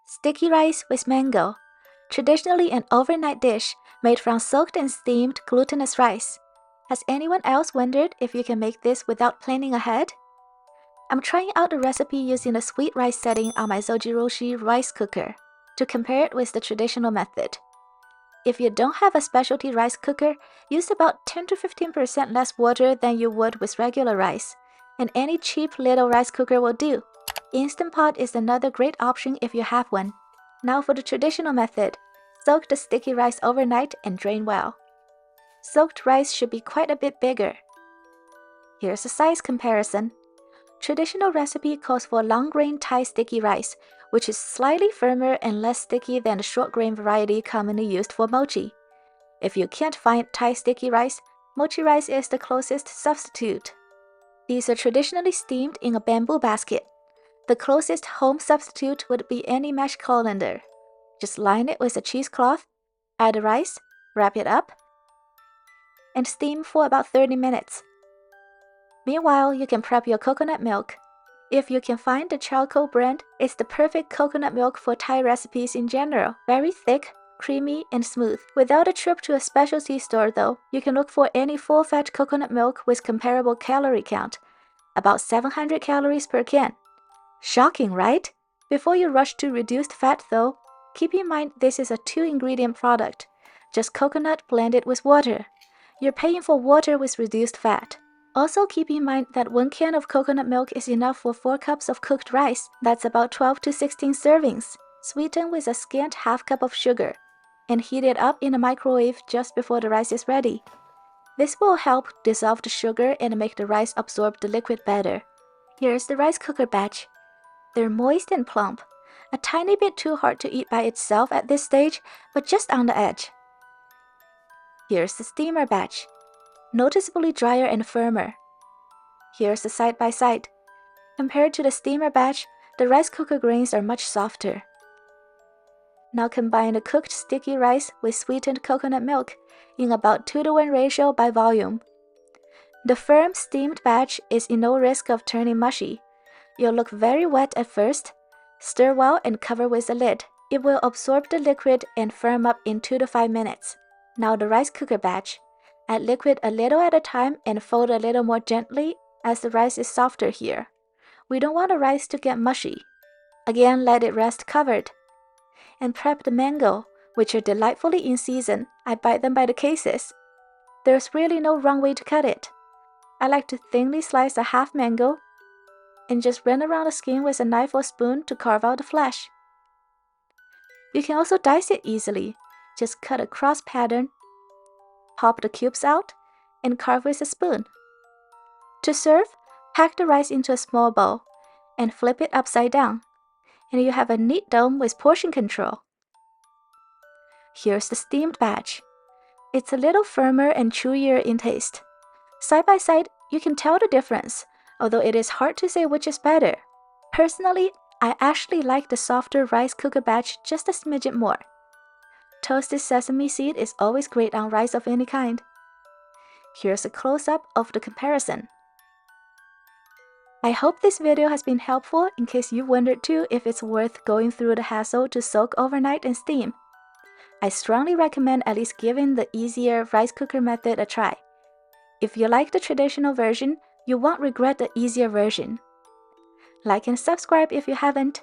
Sticky rice with mango. Traditionally an overnight dish made from soaked and steamed glutinous rice. Has anyone else wondered if you can make this without planning ahead? I'm trying out the recipe using the sweet rice setting on my soggy rice cooker to compare it with the traditional method. If you don't have a specialty rice cooker, use about 10 to 15% less water than you would with regular rice, and any cheap little rice cooker will do. Instant Pot is another great option if you have one. Now for the traditional method, soak the sticky rice overnight and drain well. Soaked rice should be quite a bit bigger. Here's a size comparison. Traditional recipe calls for long-grain Thai sticky rice, which is slightly firmer and less sticky than the short-grain variety commonly used for mochi. If you can't find Thai sticky rice, mochi rice is the closest substitute. These are traditionally steamed in a bamboo basket. The closest home substitute would be any mesh colander. Just line it with a cheesecloth, add the rice, wrap it up, and steam for about 30 minutes. Meanwhile, you can prep your coconut milk. If you can find the charcoal brand, it's the perfect coconut milk for Thai recipes in general. Very thick, creamy, and smooth. Without a trip to a specialty store though, you can look for any full-fat coconut milk with comparable calorie count. About 700 calories per can. Shocking, right? Before you rush to reduced fat though, keep in mind this is a 2-ingredient product. Just coconut blended with water. You're paying for water with reduced fat. Also keep in mind that 1 can of coconut milk is enough for 4 cups of cooked rice. That's about 12 to 16 servings. Sweeten with a scant half cup of sugar and heat it up in a microwave just before the rice is ready. This will help dissolve the sugar and make the rice absorb the liquid better. Here's the rice cooker batch. They're moist and plump. A tiny bit too hard to eat by itself at this stage, but just on the edge. Here's the steamer batch. Noticeably drier and firmer. Here's the side-by-side. Compared to the steamer batch, the rice cooker grains are much softer. Now combine the cooked sticky rice with sweetened coconut milk in about 2-to-1 ratio by volume. The firm steamed batch is in no risk of turning mushy. You'll look very wet at first. Stir well and cover with a lid. It will absorb the liquid and firm up in 2 to 5 minutes. Now the rice cooker batch. Add liquid a little at a time and fold a little more gently as the rice is softer here. We don't want the rice to get mushy. Again, let it rest covered. And prep the mango, which are delightfully in season. I buy them by the cases. There's really no wrong way to cut it. I like to thinly slice a half mango and just run around the skin with a knife or spoon to carve out the flesh. You can also dice it easily. Just cut a cross pattern, pop the cubes out, and carve with a spoon. To serve, pack the rice into a small bowl and flip it upside down, and you have a neat dome with portion control. Here's the steamed batch. It's a little firmer and chewier in taste. Side by side, you can tell the difference, although it is hard to say which is better. Personally, I actually like the softer rice cooker batch just a smidget more. Toasted sesame seed is always great on rice of any kind. Here's a close-up of the comparison. I hope this video has been helpful in case you wondered too if it's worth going through the hassle to soak overnight and steam. I strongly recommend at least giving the easier rice cooker method a try. If you like the traditional version, you won't regret the easier version. Like and subscribe if you haven't.